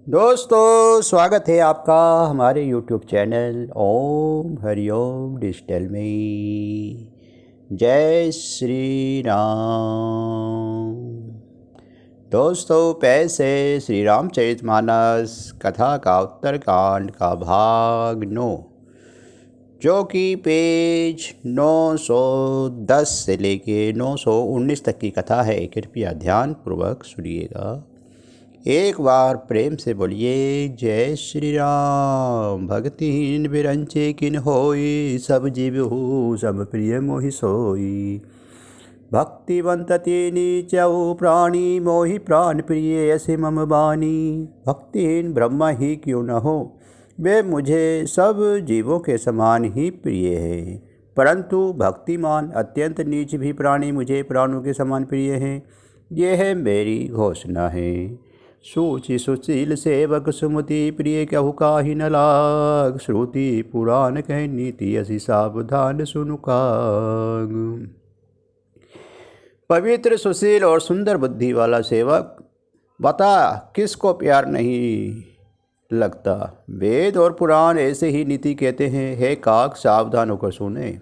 दोस्तों, स्वागत है आपका हमारे YouTube चैनल ओम हरिओम डिजिटल में। जय श्री राम। दोस्तों, पैसे श्री रामचरितमानस कथा का उत्तरकांड का भाग 9, जो कि पेज 910 से लेके 919 तक की कथा है। कृपया ध्यानपूर्वक सुनिएगा। एक बार प्रेम से बोलिए जय श्री राम। भक्तिहीन बिरंचे किन होई, सब जीव हो सब प्रिय मोहि सोई। भक्तिवंत तेनी चऊ प्राणी, मोहि प्राण प्रिय ऐसे मम बानी। भक्तिहीन ब्रह्मा ही क्यों न हो, वे मुझे सब जीवों के समान ही प्रिय है। परंतु भक्तिमान अत्यंत नीच भी प्राणी मुझे प्राणों के समान प्रिय हैं। यह है मेरी घोषणा है। सूचि सुशील सेवक सुमति, प्रिय कहु काहि न लाग। श्रुति पुराण कह नीति, असी सावधान सुनु काग। पवित्र सुशील और सुंदर बुद्धि वाला सेवक, बता किसको प्यार नहीं लगता। वेद और पुराण ऐसे ही नीति कहते हैं। हे काक, सावधान होकर सुने।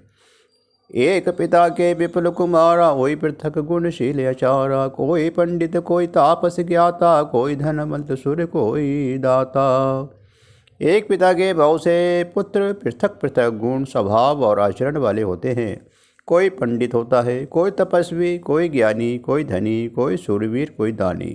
एक पिता के विपुल कुमारा, कोई पृथक गुणशील आचारा। कोई पंडित कोई तापस ज्ञाता, कोई धनवंत सुर कोई दाता। एक पिता के बहुत से पुत्र पृथक पृथक गुण स्वभाव और आचरण वाले होते हैं। कोई पंडित होता है, कोई तपस्वी, कोई ज्ञानी, कोई धनी, कोई शूरवीर, कोई दानी।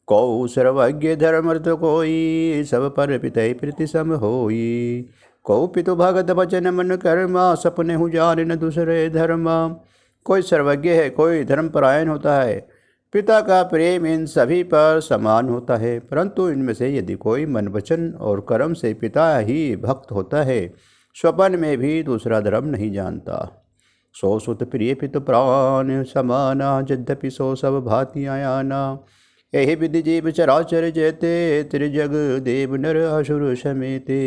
को सर्वज्ञ धर्मर्थ कोई, सब पर पितै प्रीति सम होई। को पितु भगत वचन मन कर्मा, सपने हु जान न दूसरे धर्मा। कोई सर्वज्ञ है, कोई धर्मपरायण होता है। पिता का प्रेम इन सभी पर समान होता है। परंतु इनमें से यदि कोई मन वचन और कर्म से पिता ही भक्त होता है, स्वपन में भी दूसरा धर्म नहीं जानता। सो सुत प्रिय पितु प्राण समाना, यद्यपि सो सब भांति आयाना। यही विधि जीव चराचर जेते, त्रिजग देव नर असुर समेते।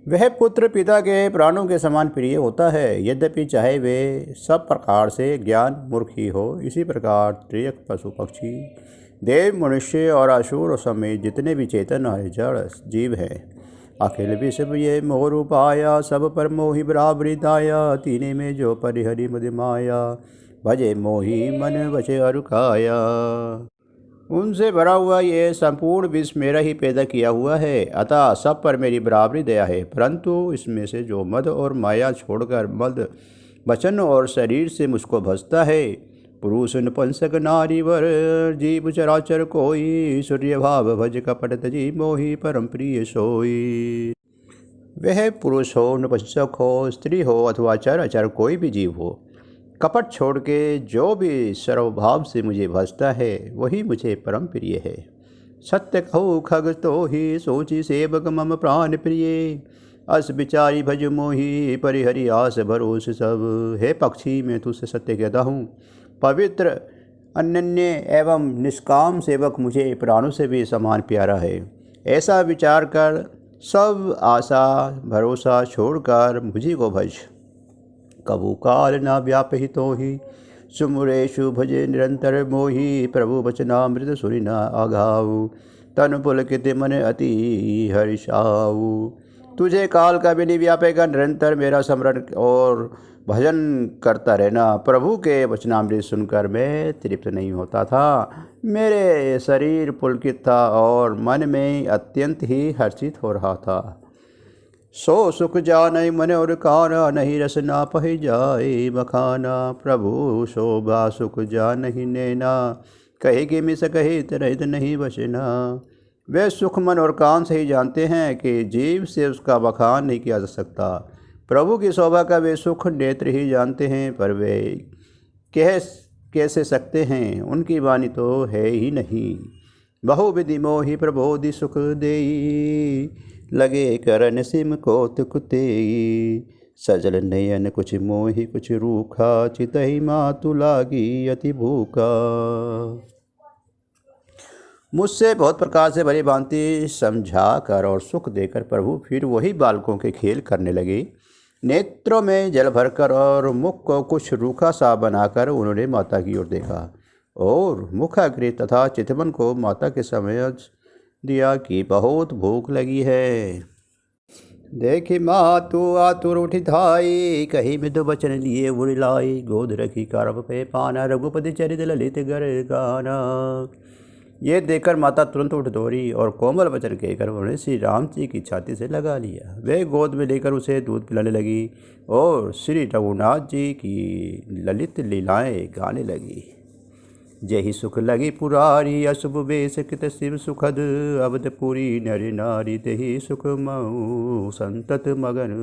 वह पुत्र पिता के प्राणों के समान प्रिय होता है, यद्यपि चाहे वे सब प्रकार से ज्ञान मूर्ख ही हो। इसी प्रकार त्रियक पशु पक्षी देव मनुष्य और असुर समेत जितने भी चेतन और जड़ जीव हैं, अखिल विश्व ये मोह उपाया। सब पर मोहि बराबरी दाया, तीने में जो परिहरि मद माया। भजे मोहि मन बचे अरु काया। उनसे भरा हुआ ये संपूर्ण विश्व मेरा ही पैदा किया हुआ है, अतः सब पर मेरी बराबरी दया है। परंतु इसमें से जो मद और माया छोड़कर मद वचन और शरीर से मुझको भजता है, पुरुष नपुंसक नारी वर जीव चराचर कोई। सूर्य भाव भज कपट तजी, मोहि परम प्रिय सोई। वह पुरुष हो, नपुंसक हो, स्त्री हो अथवा चर अचर कोई भी जीव हो, कपट छोड़ के जो भी सर्वभाव से मुझे भजता है, वही मुझे परम प्रिय है। सत्य कहूँ खग तो ही, सोची सेवक मम प्राण प्रिय। अस विचारी भज मोहि, परिहरि आस भरोस सब। हे पक्षी, मैं तुझसे सत्य कहता हूँ, पवित्र अनन्य एवं निष्काम सेवक मुझे प्राणों से भी समान प्यारा है। ऐसा विचार कर सब आशा भरोसा छोड़कर मुझी को भज। कबू काल न व्यापहितो ही, सुमुरेशु भजे निरंतर मोहि। प्रभु वचनामृत सुनि न आघाऊ, तन पुलकित मन अति हर्षाऊ। तुझे काल का भी नहीं व्यापेगा, निरंतर मेरा स्मरण और भजन करता रहना। प्रभु के वचनामृत सुनकर मैं तृप्त नहीं होता था। मेरे शरीर पुलकित था और मन में अत्यंत ही हर्षित हो रहा था। सो सुख जानै मन और काना, नहीं रसना पहि जाए बखाना। प्रभु शोभा सुख जानहि नैना, कहे कि मिस कहे तरहित नहीं बचना। वे सुख मन और कान से ही जानते हैं कि जीव से उसका बखान नहीं किया जा सकता। प्रभु की शोभा का वे सुख नेत्र ही जानते हैं, पर वे कह कैसे सकते हैं, उनकी वाणी तो है ही नहीं। बहुविधि मोहि प्रबोधि सुख देई, लगे करन सिम कौतुक तेई। सजल नयन कुछ मोहि कुछ रूखा, चितहि मातु लागी अति भूखा। मुझसे बहुत प्रकार से भली भांति समझा कर और सुख देकर प्रभु फिर वही बालकों के खेल करने लगे। नेत्रों में जल भरकर और मुख को कुछ रूखा सा बनाकर उन्होंने माता की ओर देखा। और मुखाग्र तथा चितवन को माता के समझ दिया कि बहुत भूख लगी है। देखी मातु आतुर उठी धाई, कही मृदु बचन लिए उड़ लाई, गोद रखी कारव पे पाना, रघुपति चरित ललित गर गाना। ये देखकर माता तुरंत उठ दौड़ी और कोमल वचन कहकर उन्हें श्री राम जी की छाती से लगा लिया। वे गोद में लेकर उसे दूध पिलाने लगी और श्री रघुनाथ जी की ललित लीलाएं गाने लगी। जही सुख लगी पुरारी, अशुभ वेश कित शिव सुखद, अवधपुरी नर नारी तेहि सुख मऊ संतत मगन।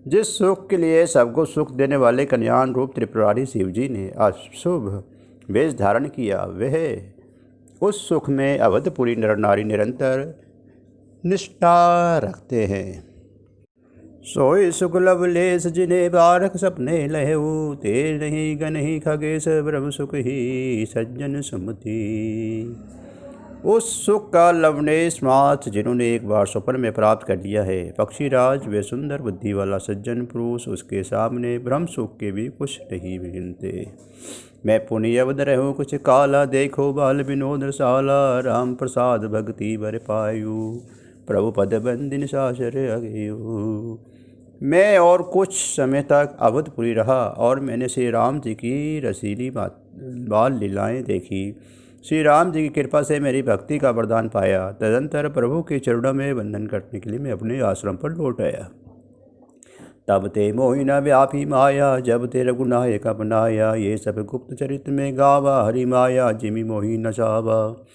जिस सुख के लिए सबको सुख देने वाले कल्याण रूप त्रिपुरारी शिव जी ने अशुभ वेश धारण किया, वह उस सुख में अवधपुरी नर नारी निरंतर निष्ठा रखते हैं। सोई सुख लवलेश जिन्हें बारक सपने लहू, तेर नहीं गनहि खगेश ब्रह्म सुख ही सज्जन सुमति। उस सुख का लवलेश मात्र जिन्होंने एक बार स्वप्न में प्राप्त कर लिया है। पक्षीराज वे सुंदर बुद्धि वाला सज्जन पुरुष उसके सामने ब्रह्म सुख के भी कुछ नहीं गिनते। मैं पुण्य अवध रहूँ कुछ काला, देखो बाल विनोद रसाला, राम प्रसाद भक्ति बर पायु, प्रभु पद बंदिन सासर अगेयु। मैं और कुछ समय तक अवधपुरी रहा और मैंने श्री राम जी की रसीली बाल लीलाएँ देखी। श्री राम जी की कृपा से मेरी भक्ति का वरदान पाया। तदंतर प्रभु के चरणों में वंदन करने के लिए मैं अपने आश्रम पर लौट आया। तब ते मोहि न व्यापी माया, जब ते रघुनायक अपनाया, ये सब गुप्त चरित्र में गावा, हरि माया जिमि मोहि न चावा।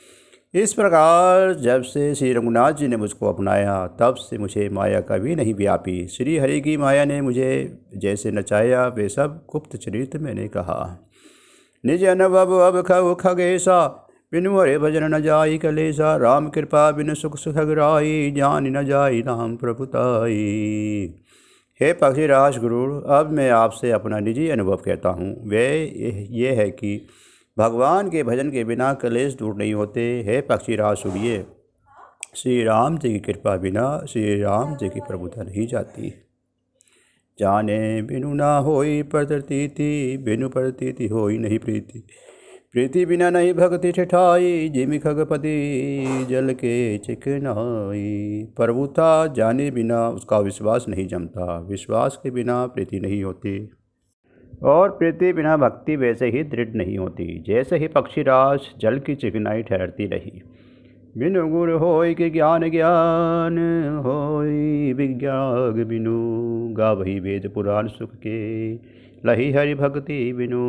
इस प्रकार जब से श्री रघुनाथ जी ने मुझको अपनाया, तब से मुझे माया कभी नहीं व्यापी। श्री हरि की माया ने मुझे जैसे नचाया, वे सब गुप्त चरित्र मैंने कहा। निज अनुभव अब खग खगेशा, बिनु हरे भजन न जाई कलेसा, राम कृपा बिनु सुख सुखगराई, जान न जाई राम प्रभुताई। हे पक्षीराज गुरु, अब मैं आपसे अपना निजी अनुभव कहता हूँ। वे ये है कि भगवान के भजन के बिना कलेश दूर नहीं होते। हे पक्षीराज सुनिए, श्री राम जी की कृपा बिना श्री राम जी की प्रभुता नहीं जाती। जाने बिनु ना होई प्रतीति, बिनु प्रतीति होई नहीं प्रीति, प्रीति बिना नहीं भक्ति ठिठाई, जिमि खगपति जल के चिकनाई। प्रभुता जाने बिना उसका विश्वास नहीं जमता, विश्वास के बिना प्रीति नहीं होती और प्रीति बिना भक्ति वैसे ही दृढ़ नहीं होती। जैसे ही पक्षीराज जल की चिकनाई ठहरती रही। बिनु गुर होय के ज्ञान, ज्ञान होय विज्ञान बिनु, गावही वेद पुराण सुख के, लही हरि भक्ति बिनु।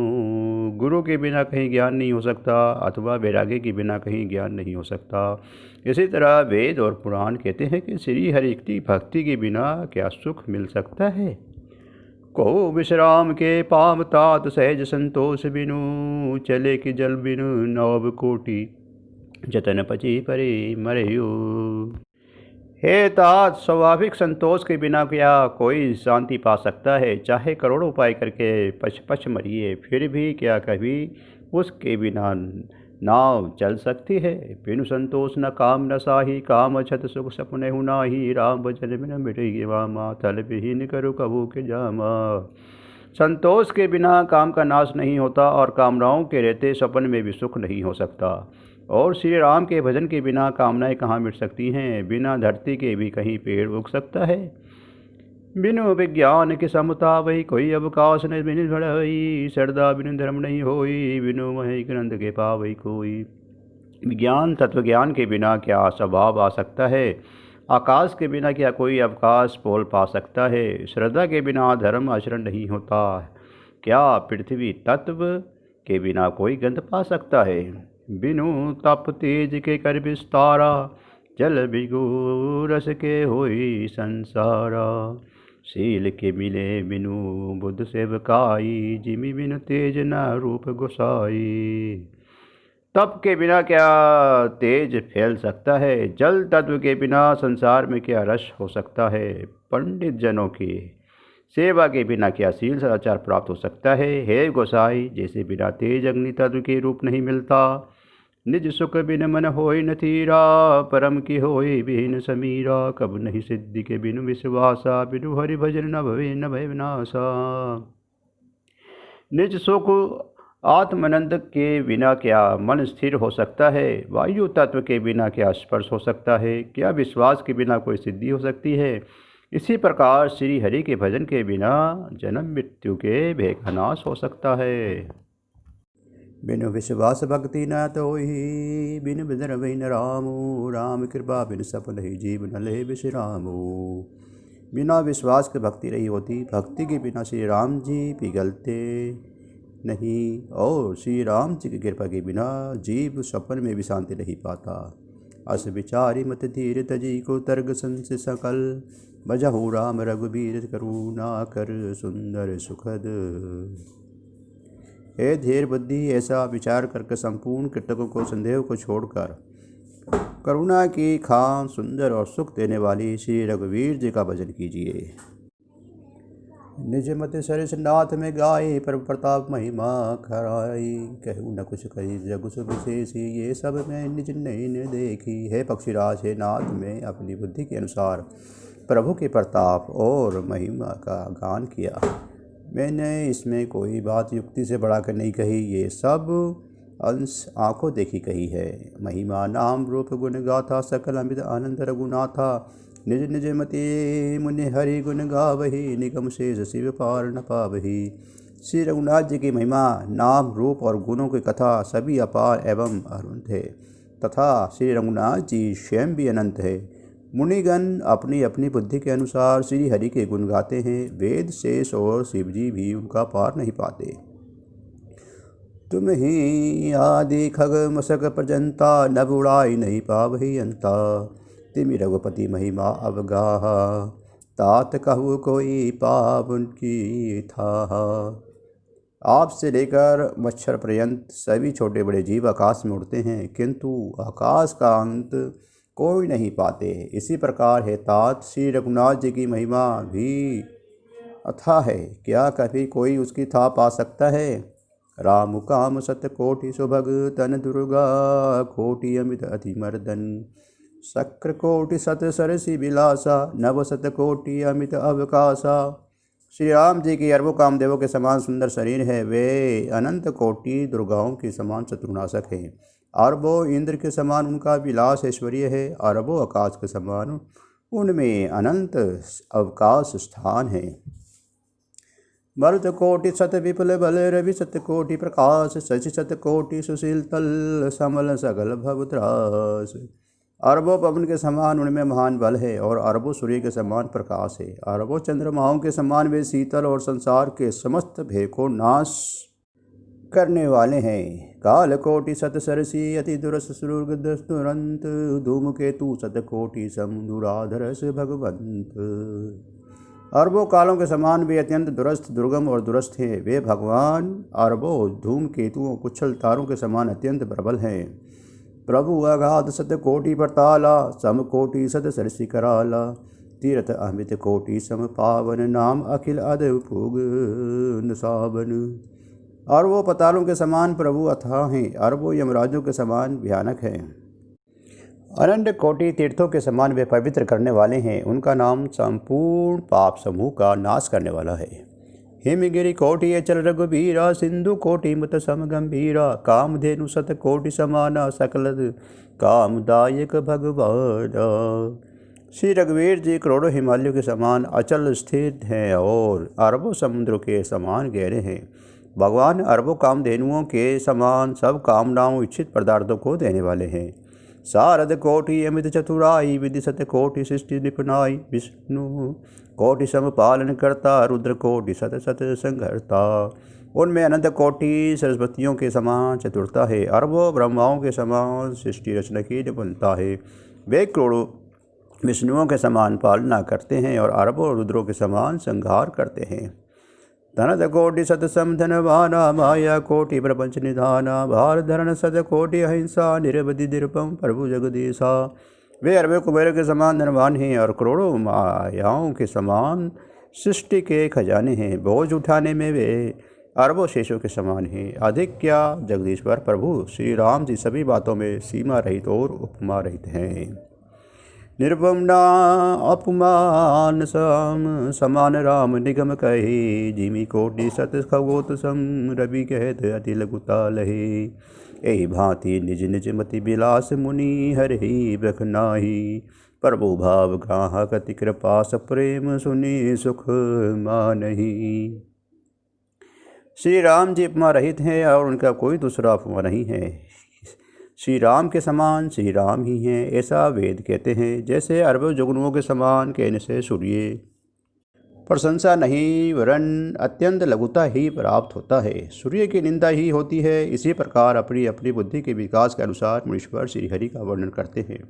गुरु के बिना कहीं ज्ञान नहीं हो सकता अथवा वैराग्य के बिना कहीं ज्ञान नहीं हो सकता। इसी तरह वेद और पुराण कहते हैं कि श्री हरि की भक्ति के बिना क्या सुख मिल सकता है। को विश्राम के पाम तात, सहज संतोष बिनु, चले कि जल बिनु नव कोटि, जतन पची परे मरयु। हे तात, स्वाभाविक संतोष के बिना क्या कोई शांति पा सकता है। चाहे करोड़ों उपाय करके पच पच मरिए, फिर भी क्या कभी उसके बिना नाव चल सकती है। बिनु संतोष न काम न साही, काम अछत सुख सपने हुनाही, राम भजन बिन मिटे वामा, थल विहीन करो कबू के जामा। संतोष के बिना काम का नाश नहीं होता और कामनाओं के रहते सपन में भी सुख नहीं हो सकता। और श्री राम के भजन के बिना कामनाएं कहाँ मिट सकती हैं। बिना धरती के भी कहीं पेड़ उग सकता है। बिनु विज्ञान के समता वही कोई अवकाश न बिनु भड़ई, श्रद्धा बिनु धर्म नहीं होई, बिनु वही ग्रंथ के पावई कोई। विज्ञान तत्व ज्ञान के बिना क्या स्वभाव आ सकता है। आकाश के बिना क्या कोई अवकाश पोल पा सकता है। श्रद्धा के बिना धर्म आचरण नहीं होता। क्या पृथ्वी तत्व के बिना कोई गंध पा सकता है। बिनु तप तेज के कर विस्तारा, जल बिगु रस के होई संसारा। शील के मिले बिनु बुद्ध सेवकाई, जिमि बिनु तेज न रूप गोसाई। तप के बिना क्या तेज फैल सकता है। जल तत्व के बिना संसार में क्या रस हो सकता है। पंडित जनों की सेवा के बिना क्या शील सदाचार प्राप्त हो सकता है। हे गोसाई, जैसे बिना तेज अग्नि तत्व के रूप नहीं मिलता। निज सुख बिन मन होय न थीरा, परम की होय बिन समीरा। कब नहीं सिद्धि के बिनु विश्वासा, बिनु हरि भजन न भवे न भय विनाशा। निज सुख आत्मानंद के बिना क्या मन स्थिर हो सकता है? वायु तत्व के बिना क्या स्पर्श हो सकता है? क्या विश्वास के बिना कोई सिद्धि हो सकती है? इसी प्रकार श्री हरि के भजन के बिना जन्म मृत्यु के भय का नाश हो सकता है। बिनु विश्वास भक्ति न तोहि, बिनु बिदर बिन रामु, राम कृपा बिन सफल ही जीव न ले विश्रामु। बिना विश्वास के भक्ति नहीं होती, भक्ति के बिना श्री राम जी पिघलते नहीं, और श्री राम जी की कृपा के बिना जीव सपन में भी शांति नहीं पाता। अस विचारी मत धीर तजी को तर्क संस सकल, बजहु राम रघुबीर करुणा कर सुंदर सुखद। हे धीर बुद्धि, ऐसा विचार करके संपूर्ण कृतकों को संदेह को छोड़कर करुणा की खान सुंदर और सुख देने वाली श्री रघुवीर जी का भजन कीजिए। निज मत सरस नाथ में गाये, पर प्रताप महिमा खराई, कहूँ न कुछ कही जग सुख विशेषी, ये सब मैं निज नैन देखी। है पक्षीराज हे नाथ, में अपनी बुद्धि के अनुसार प्रभु के प्रताप और महिमा का गान किया। मैंने इसमें कोई बात युक्ति से बढ़ाकर नहीं कही, ये सब अंश आँखों देखी कही है। महिमा नाम रूप गुण गाथा, सकल अमित आनंद रघुनाथा, निज निज मति मुनि हरि गुण गावही, निगम शेष शिव पार न पावही। श्री रघुनाथ जी की महिमा, नाम रूप और गुणों की कथा सभी अपार एवं अनंत है, तथा श्री रघुनाथ जी स्वयं भी अनंत है। मुनिगण अपनी अपनी बुद्धि के अनुसार श्री हरि के गुण गाते हैं, वेद शेष और शिव जी भी उनका पार नहीं पाते। तुम ही आदि खग मसक प्रजंता, नभ उड़ाई नहीं पावही अंता, तिमि रघुपति महिमा अवगाहा, तात कहु कोई पावन की था। आपसे लेकर मच्छर पर्यंत सभी छोटे बड़े जीव आकाश में उड़ते हैं, किंतु आकाश का अंत कोई नहीं पाते। इसी प्रकार है तात श्री रघुनाथ जी की महिमा भी अथाह है, क्या कभी कोई उसकी था पा सकता है? राम काम सत कोटि सुभग, तन दुर्गा कोटि अमित अति मर्दन, शक्र कोटि सत सरसी विलासा, नव सत कोटि अमित अवकाशा। श्री राम जी की अरबों कामदेवों के समान सुंदर शरीर है, वे अनंत कोटि दुर्गाओं के समान शत्रुनाशक हैं। अरबों इंद्र के समान उनका विलास ऐश्वर्य है, अरबों आकाश के समान उनमें अनंत अवकाश स्थान है। भरत कोटि सत विपुल बल, रवि सत कोटि प्रकाश, शशि सत कोटि सुशील तल, समल सगल भवत्रास। अरबों पवन के समान उनमें महान बल है, और अरबों सूर्य के समान प्रकाश है। अरबों चंद्रमाओं के समान वे शीतल और संसार के समस्त भय को नाश करने वाले हैं। काल कोटि सत सरसी, अति दुरस सुरुग दुरंत, धूमकेतु सत कोटि समुराधरस भगवंत। अरबों कालों के समान वे अत्यंत दुरस्थ दुर्गम और दुरस्थ हैं। वे भगवान अरबों धूमकेतुओं कुच्छल तारों के समान अत्यंत प्रबल हैं। प्रभु अगाध सत कोटि परताला, सम कोटि सत सरसी कराला, तीर्थ अमित कोटि सम पावन, नाम अखिल अदभुग सावन। अरबों पतालों के समान प्रभु अथाह हैं, अरबों यमराजों के समान भयानक हैं। अनंत कोटि तीर्थों के समान वे पवित्र करने वाले हैं, उनका नाम संपूर्ण पाप समूह का नाश करने वाला है। हिमगिरि कोटि अचल रघुबीरा, सिंधु कोटि मत सम गंभीरा, कामधेनु सत कोटि समाना, सकल कामदायक भगवाना। श्री रघुवीर जी करोड़ों हिमालयों के समान अचल स्थित हैं और अरबों समुद्रों के समान गहरे हैं। भगवान अरबों कामधेनुओं के समान सब कामनाओं इच्छित पदार्थों को देने वाले हैं। शारद कोटि अमित चतुराई, विधि सत कोटि सृष्टि निपुणाई, विष्णु कोटि सम पालन करता, रुद्र कोटि सत सत संघरता। उनमें अनंत कोटि सरस्वतियों के समान चतुरता है, अरबों ब्रह्माओं के समान सृष्टि रचना की निपुणता है। वे करोड़ों विष्णुओं के समान पालना करते हैं और अरबों रुद्रों के समान संहार करते हैं। धनद कोटि सत सम धनवाना, माया कोटि प्रपंच निधाना, भार धरण सत कोटि अहिंसा, निरवधि निरुपम प्रभु जगदीशा। वे अरबों कुबेर के समान धनवान हैं और करोड़ों मायाओं के समान सृष्टि के खजाने हैं। बोझ उठाने में वे अरबों शेषों के समान हैं। अधिक क्या, जगदीश्वर प्रभु श्री राम जी सभी बातों में सीमा रहित और उपमा रहित हैं। निर्वमना अपमान सम समान राम निगम कहे, जिमी कोटि सत खगोत सम रवि कहत अति लघुता लहे। एहि भांति निज निज मति बिलास मुनि हरि ब्रख नाही, प्रभु भाव ग्राहक अति कृपा सप्रेम सुनि सुख मानहि। श्री राम जी उपमा रहित हैं और उनका कोई दूसरा उपमा नहीं है। श्री राम के समान श्री राम ही हैं, ऐसा वेद कहते हैं। जैसे अरबों जुगनुओं के समान कहने से सूर्य प्रशंसा नहीं वरन अत्यंत लघुता ही प्राप्त होता है, सूर्य की निंदा ही होती है। इसी प्रकार अपनी अपनी बुद्धि के विकास के अनुसार मुनीश्वर श्री हरि का वर्णन करते हैं,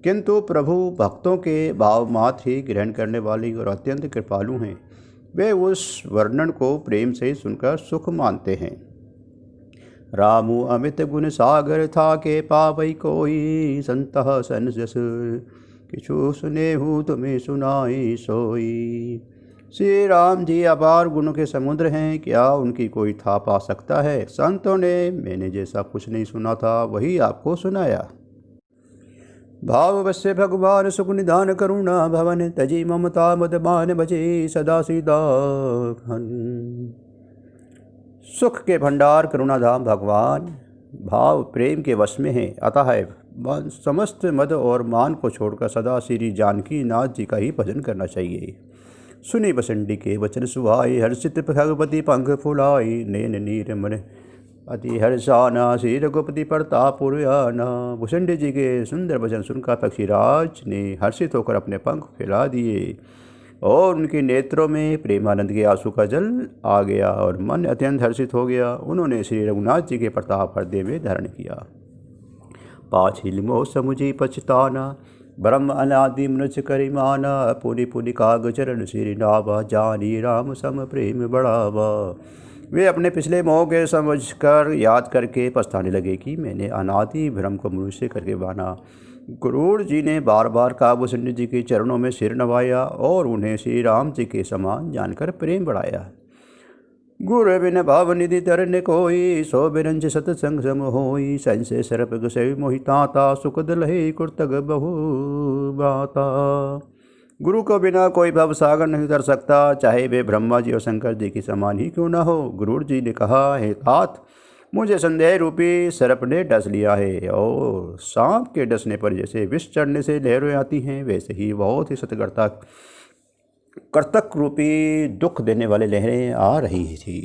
किंतु प्रभु भक्तों के भाव मात्र ही ग्रहण करने वाली और अत्यंत कृपालु हैं। वे उस वर्णन को प्रेम से सुनकर सुख मानते हैं। रामु अमित गुण सागर था के पावई कोई, संतः सन जस किछु सुनेहु तुम्हें सुनाई सोई। श्री राम जी अपार गुणों के समुद्र हैं, क्या उनकी कोई था पा सकता है। संतों ने मैंने जैसा कुछ नहीं सुना था वही आपको सुनाया। भाववश्य भगवान सुख निधान करुणा भवन, तजी ममता मदमान बचे सदा सीधा। सुख के भंडार करुणाधाम भगवान भाव प्रेम के वश में हैं, अतः समस्त मद और मान को छोड़कर सदा श्री जानकी नाथ जी का ही भजन करना चाहिए। सुनी बसंडी के वचन सुहाई, हर्षित भगवती पंख फुलाई, नैन नीर मन अति हर्षाना, श्री रघुपति प्रतापुरयाना। भुसंडी जी के सुंदर वचन सुनकर पक्षीराज ने हर्षित होकर अपने पंख फैला दिए और उनके नेत्रों में प्रेमानंद के आंसू का जल आ गया और मन अत्यंत हर्षित हो गया। उन्होंने श्री रघुनाथ जी के प्रताप हृदय में धारण किया। पाछिल मोह समुझी पछताना, ब्रह्म अनादि मनुष्य करिमाना, पुनि पुनि काग चरण श्री नावा, जानी राम सम प्रेम बढ़ावा। वे अपने पिछले मोह के समझकर याद करके पछताने लगे कि मैंने अनादि भ्रम को मनुष्य करके बाना। गुरूर जी ने बार बार काबूसंडी जी के चरणों में सिर नवाया और उन्हें श्री राम जी के समान जानकर प्रेम बढ़ाया। गुरु बिन भाव निधि तरन कोई, सो बिरंज सतसंग सम होई, संशय सरप गसै मोहिताता, सुख दलहि कुर्तग बहु बाता। गुरु को बिना कोई भव सागर नहीं उतर सकता, चाहे वे ब्रह्मा जी और शंकर जी के समान ही क्यों न हो। गुरूर जी ने कहा, हे तात, मुझे संदेह रूपी सर्प ने डस लिया है और सांप के डसने पर जैसे विष चढ़ने से लहरें आती हैं, वैसे ही बहुत ही सतगर्ता कर्तक रूपी दुख देने वाले लहरें आ रही थी।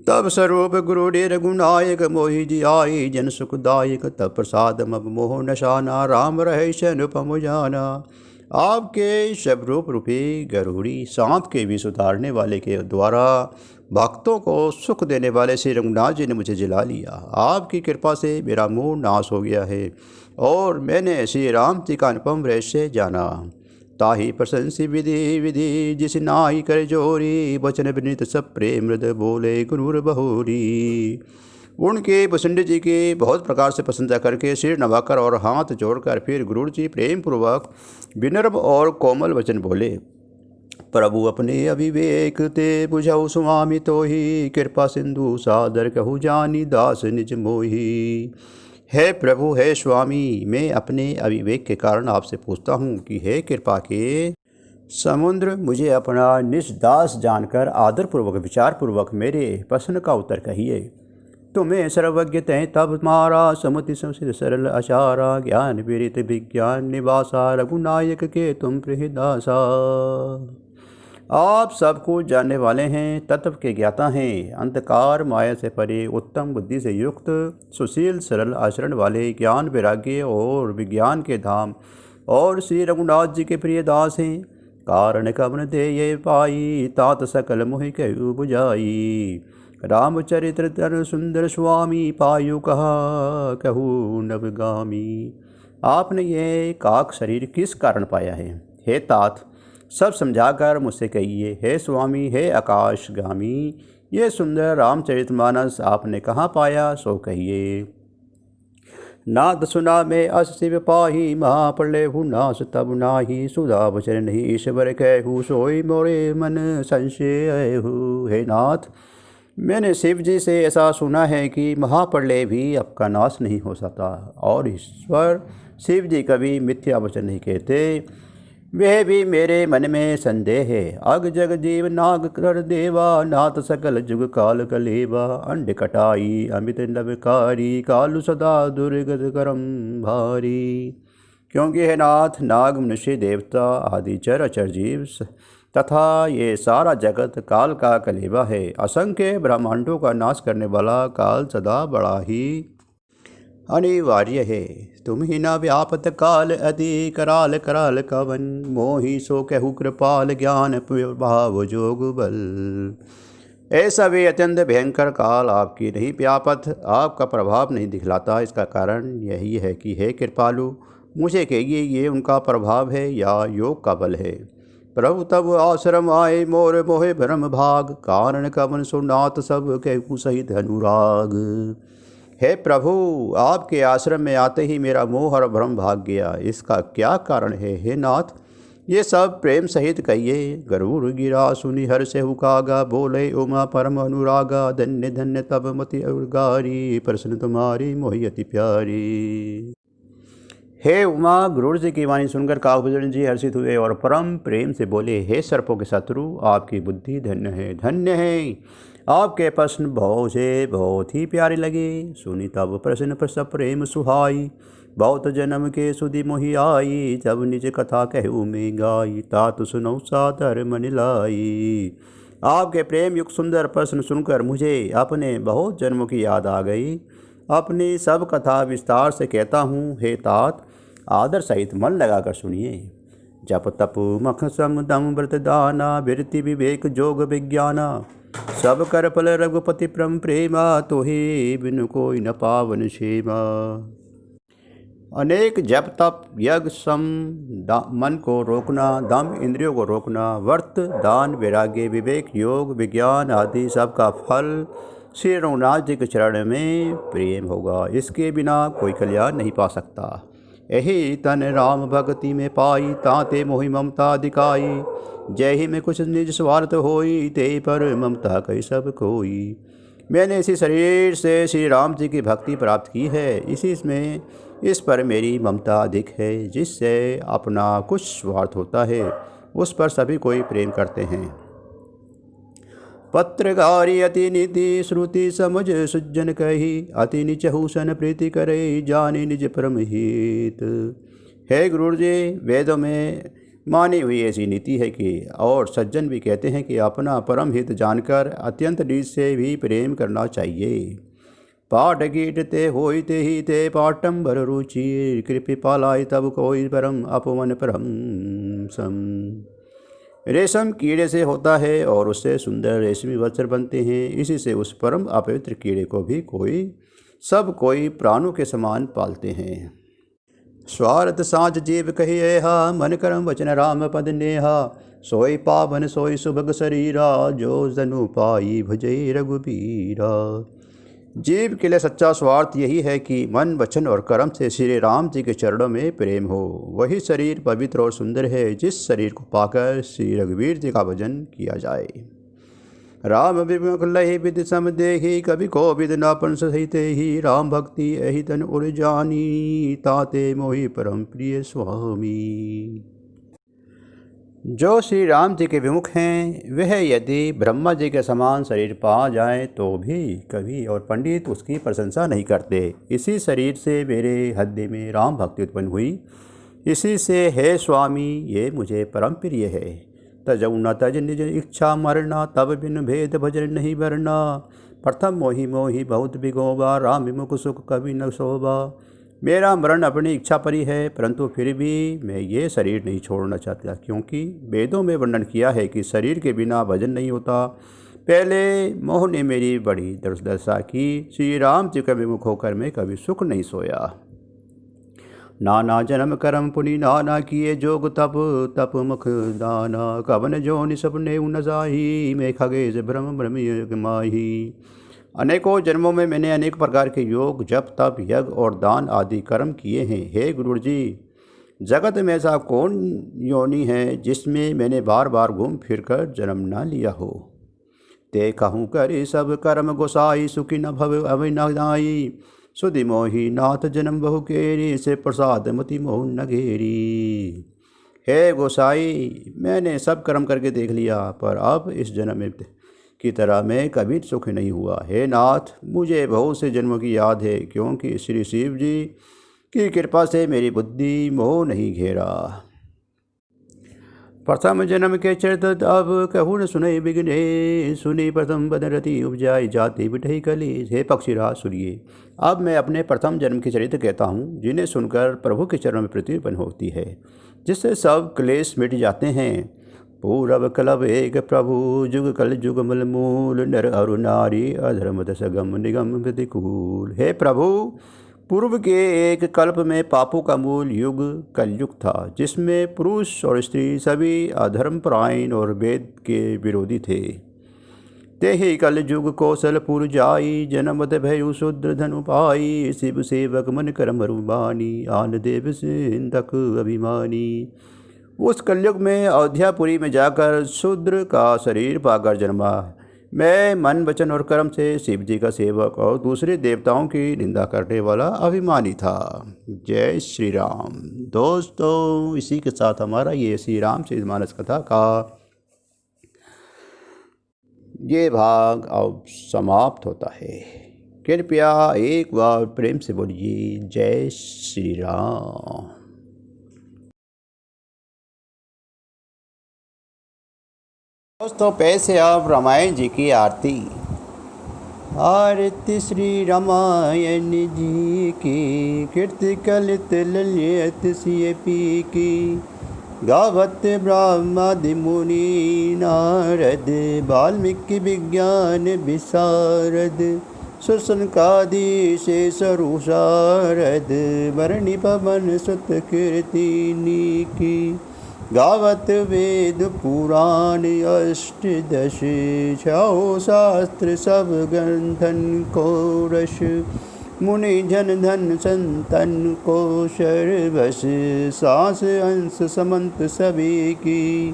तब स्वरूप गुरु डे रघुनायक, मोहि जी आई जन सुखदायक, तब प्रसाद मब मोह नशाना, राम रहे अनुपम जाना। आपके शबरूप रूपी गरुड़ी सांप के विष उतारने वाले के द्वारा भक्तों को सुख देने वाले श्री रघुनाथ जी ने मुझे जिला लिया। आपकी कृपा से मेरा मोह नाश हो गया है और मैंने श्री राम जी का अनुपम रहस्य जाना। ताही प्रशंसी विधि विधि जिस नाई कर जोरी, वचन विनीत सब प्रेम हृदय बोले गुरूर बहोरी। उनके भुसंडी जी की बहुत प्रकार से प्रशंसा करके सिर नवाकर और हाथ जोड़कर फिर गुरूर जी प्रेम पूर्वक विनम्र और कोमल वचन बोले। प्रभु अपने अविवेक ते बुझाऊ स्वामी तो ही, कृपा सिंधु सादर कहू जानी दास निज मोही। हे प्रभु, हे स्वामी, मैं अपने अविवेक के कारण आपसे पूछता हूँ कि हे कृपा के समुद्र, मुझे अपना निजदास जानकर आदरपूर्वक विचारपूर्वक मेरे प्रश्न का उत्तर कहिए। तुम्हें सर्वज्ञ तय तब मारा, समति संसित सरल आचारा, ज्ञान विरित विज्ञान निवासा, रघुनायक के तुम प्रियदासा। आप सब कुछ जानने वाले हैं, तत्व के ज्ञाता हैं, अंधकार माया से परे, उत्तम बुद्धि से युक्त, सुशील सरल आचरण वाले, ज्ञान वैराग्य और विज्ञान के धाम और श्री रघुनाथ जी के प्रिय दास हैं। कारण कवन दे ये पाई, तात सकल मोहि कहु बुझाई। रामचरित्र तर सुंदर स्वामी, पायु कहा कहू नवगामी। आपने ये काक शरीर किस कारण पाया है? हे तात, सब समझाकर मुझसे कहिए। हे स्वामी, हे आकाशगामी, ये सुंदर रामचरितमानस आपने कहाँ पाया, सो कहिए। नाद सुना में अस शिव पाही, महाप्रलय हूँ नाश तब नाही, सुधा वचन नहीं ईश्वर कहू, सोई मोरे मन संशय हूँ। हे नाथ, मैंने शिव जी से ऐसा सुना है कि महाप्रलय भी आपका नाश नहीं हो सकता और ईश्वर शिव जी कभी मिथ्या वचन नहीं कहते। वह भी मेरे मन में संदेह है। अग जग जीव नाग कर देवा, नाथ सकल जुग काल कलेवा। अंड कटाई अमित नवकारी, कालु सदा दुर्गत करम भारी। क्योंकि है नाथ नाग मनुष्य देवता आदि चर अचर जीव तथा ये सारा जगत काल का कलेवा है। असंख्य ब्रह्मांडों का नाश करने वाला काल सदा बड़ा ही अनिवार्य है। तुम ही न व्यापत काल अति कराल कराल कवन, मोहि सो कहु कृपाल ज्ञान भाव जोग बल। ऐसा वे अत्यंत भयंकर काल आपकी नहीं व्यापत, आपका प्रभाव नहीं दिखलाता। इसका कारण यही है कि हे कृपालु, मुझे कहिए ये उनका प्रभाव है या योग का बल है। प्रभु तब आश्रम आए मोर मोहे भ्रम भाग, कारण कवन सुनात सब कहु सहित अनुराग। हे प्रभु, आपके आश्रम में आते ही मेरा मोह और भ्रम भाग गया। इसका क्या कारण है हे नाथ? ये सब प्रेम सहित कहिए। गरुड़ गिरा सुनि हर से हुकागा, बोले उमा परम अनुरागा। धन्य धन्य तब मति उर्गारी, प्रश्न तुम्हारी मोहि अति प्यारी। हे उमा, गरुड़ जी की वाणी सुनकर काकभूषण जी हर्षित हुए और परम प्रेम से बोले, हे सर्पों के शत्रु, आपकी बुद्धि धन्य है, धन्य है। आपके प्रश्न भाव से बहुत ही प्यारे लगे। सुनी तब प्रश्न प्रसव प्रेम सुहाई, बहुत जन्म के सुधि मोहि आई। जब निज कथा कहूँ में गाई, तात सुनौ सादर मन लाई। आपके प्रेम युक्त सुंदर प्रश्न सुनकर मुझे अपने बहुत जन्मों की याद आ गई। अपनी सब कथा विस्तार से कहता हूँ। हे तात, आदर सहित मन लगाकर सुनिए। जप तप मख सम दम व्रत दाना, विरति विवेक जोग विज्ञाना। सब कर फल रघुपति परम प्रेमा, तोहि बिनु कोई न पावन क्षेमा। अनेक जप तप यज्ञ सम मन को रोकना, दम इंद्रियों को रोकना, व्रत दान वैराग्य विवेक योग विज्ञान आदि सब का फल श्री रघुनाथ जी के चरण में प्रेम होगा। इसके बिना कोई कल्याण नहीं पा सकता। यही तन राम भक्ति में पाई, ताते मोहि ममता दिखाई। जय ही में कुछ निज स्वार्थ होई, ते पर ममता कई सब कोई। मैंने इसी शरीर से श्री राम जी की भक्ति प्राप्त की है। इस पर मेरी ममता अधिक है। जिससे अपना कुछ स्वार्थ होता है, उस पर सभी कोई प्रेम करते हैं। पत्रगारी अति नीति श्रुति समझ सुजन कही, अति निच हुसन प्रीति करे, जाने निज परम हित। हे गुरु जी, वेदों में मानी हुई ऐसी नीति है कि और सज्जन भी कहते हैं कि अपना परम हित जानकर अत्यंत नीच से भी प्रेम करना चाहिए। पाठ गीट ते होई ते ही ते पाटंबर रुचि, कृपि पालाई तब कोई परम अपवन परम सम। रेशम कीड़े से होता है और उससे सुंदर रेशमी वस्त्र बनते हैं। इसी से उस परम अपवित्र कीड़े को भी सब कोई प्राणों के समान पालते हैं। स्वार्थ साँझ जीव कहिए हा, मन कर्म वचन राम पद नेहा। सोई पावन सोई सुभग शरीरा, जो जनु पाई भजई रघुबीरा। जीव के लिए सच्चा स्वार्थ यही है कि मन वचन और कर्म से श्री राम जी के चरणों में प्रेम हो। वही शरीर पवित्र और सुंदर है जिस शरीर को पाकर श्री रघुवीर जी का भजन किया जाए। राम विमुख लहि विधि सम देहि, कवि को विद न पण सहित ही। राम भक्ति एहि तन उर जानी, ताते मोहि परम प्रिय स्वामी। जो श्री राम जी के विमुख हैं, वह यदि ब्रह्मा जी के समान शरीर पा जाए तो भी कवि और पंडित उसकी प्रशंसा नहीं करते। इसी शरीर से मेरे हृदय में राम भक्ति उत्पन्न हुई। इसी से हे स्वामी, ये मुझे परम प्रिय है। तजऊ न तज निज इच्छा मरना, तब बिन भेद भजन नहीं वरना। प्रथम मोहि मोहि बहुत बिगोबा, राम विमुख सुख कभी न शोभा। मेरा मरण अपनी इच्छा पर ही है, परंतु फिर भी मैं ये शरीर नहीं छोड़ना चाहता, क्योंकि वेदों में वर्णन किया है कि शरीर के बिना भजन नहीं होता। पहले मोह ने मेरी बड़ी दुर्दशा की, श्री राम जी का विमुख होकर मैं कभी सुख नहीं सोया। नाना जन्म कर्म पुनि नाना किए, जोग तप तप मुख दाना। कवन जोनि सपने न जाही, मैं खगेश भ्रम भ्रम माही। अनेकों जन्मों में मैंने अनेक प्रकार के योग जप तप यज्ञ और दान आदि कर्म किए हैं। हे गुरु जी, जगत में ऐसा कौन योनि है जिसमें मैंने बार बार घूम फिर कर जन्म न लिया हो। ते कहूँ कर सब कर्म गोसाई, सुखी न भव अविनाई। सुधि मोहि नाथ जन्म बहु केरी, से प्रसाद मति मोह न घेरी। हे गोसाई, मैंने सब कर्म करके देख लिया, पर अब इस जन्म में की तरह मैं कभी सुख नहीं हुआ। हे नाथ, मुझे बहुत से जन्मों की याद है, क्योंकि श्री शिव जी की कृपा से मेरी बुद्धि मोह नहीं घेरा। प्रथम जन्म के चरित अब कहूँ न सुनई बिगने, सुनी प्रथम बदरती उपजाई जाति बिठई कली। हे पक्षीराज सुनिए, अब मैं अपने प्रथम जन्म के चरित्र कहता हूँ, जिन्हें सुनकर प्रभु के चरणों में प्रीति उत्पन्न होती है, जिससे सब क्लेश मिट जाते हैं। पूरब कलब एक प्रभु, जुग कल जुग मल मूल, नर अरु नारी अधर्म दशगम निगम प्रतिकूल। हे प्रभु, पूर्व के एक कल्प में पापों का मूल युग कलयुग था, जिसमें पुरुष और स्त्री सभी अधर्मपरायण और वेद के विरोधी थे। ते ही कल युग कौशलपुर जाई, जनमत भयु शूद्र धनु पाई। शिव सेवक मन कर्म रुबानी, आन देव सिंधक अभिमानी। उस कलयुग में अयोध्यापुरी में जाकर शूद्र का शरीर पाकर जन्मा मैं मन वचन और कर्म से शिव जी का सेवक और दूसरे देवताओं की निंदा करने वाला अभिमानी था। जय श्री राम। दोस्तों, इसी के साथ हमारा ये श्री रामचरितमानस कथा का ये भाग अब समाप्त होता है। कृपया एक बार प्रेम से बोलिए जय श्री राम। दोस्तों, पैसे अब रामायण जी की आरती। आरती श्री रामायण जी की, कीर्ति कलित ललित सिय पी की। गावत ब्रह्मादि मुनि नारद, वाल्मीकि विज्ञान विशारद। सुसनकादि शेष रुषारद, वरणी पवन सुत कीर्तिनी की। गावत वेद पुराण अष्टदश, छौ शास्त्र सब ग्रंथन को रस। मुनि जन धन संतन को सर्वस, सांस अंश समंत सभी की।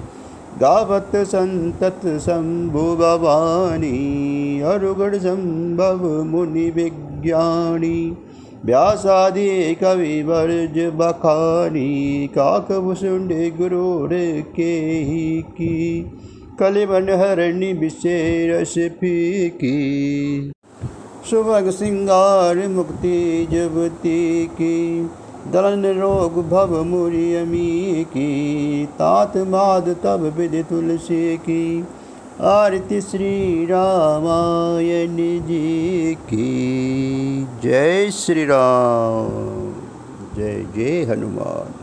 गावत संतत शंभु भवानी, अरुगण संभव मुनि विज्ञानी। व्यासादि कवि वर्ज बखानी, काकभूषुंड गुरुर के ही की। कलिबन हरणी विशेष फीकी, सुभग सिंगार मुक्ति जुबती की। दलन रोग भव मुरि अमी की, तात माद तब विधि तुलसी की। आरती श्री रामायण जी की। जय श्री राम। जय जय हनुमान।